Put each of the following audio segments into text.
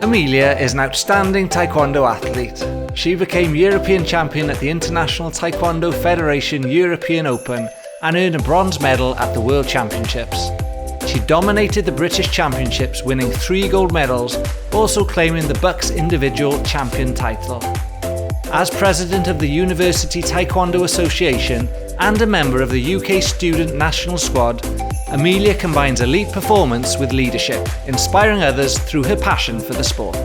Amelia is an outstanding Taekwondo athlete. She became European champion at the International Taekwondo Federation European Open and earned a bronze medal at the World Championships. She dominated the British Championships, winning 3 gold medals, also claiming the Bucks individual champion title. As president of the University Taekwondo Association and a member of the UK Student National Squad, Amelia combines elite performance with leadership, inspiring others through her passion for the sport.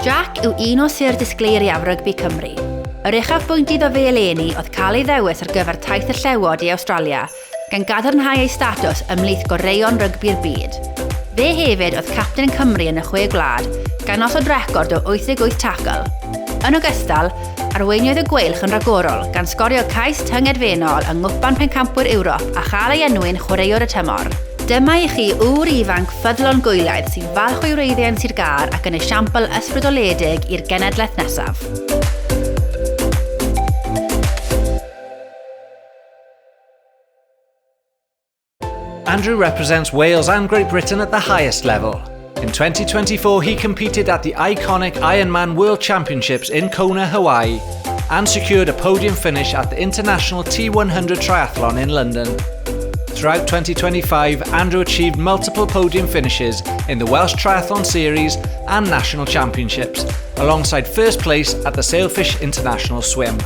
Jack yw un o sir disgleiriaf rygbi Cymru. Yr uchaf bwynt iddo fe eleni oedd cael ei ddewis ar gyfer taith y llewod i Awstralia, gan gadarnhau ei statws ymhlith goreuon rygbi'r byd. Fe hefyd oedd capten Cymru yn y 6 gwlad, gan osod record o 88 tacl. Yn ogystal, arweiniodd y gweilch yn ragorol gan sgorio cais tyngedfennol yng ngwpan pencampwyr Ewrop a chael ei enwi'n chwaraewr y tymor. Dyma i chi ŵr ifanc ffyddlon gwyliaidd sy'n falch o'i wreiddiau'n Sir Gar ac yn esiampl ysbrydoledig i'r genedlaeth nesaf. Andrew represents Wales and Great Britain at the highest level. In 2024, he competed at the iconic Ironman World Championships in Kona, Hawaii, and secured a podium finish at the International T100 Triathlon in London. Throughout 2025, Andrew achieved multiple podium finishes in the Welsh Triathlon Series and National Championships, alongside first place at the Sailfish International Swim.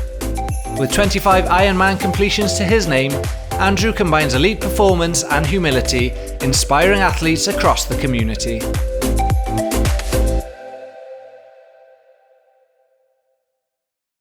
With 25 Ironman completions to his name, Andrew combines elite performance and humility, inspiring athletes across the community.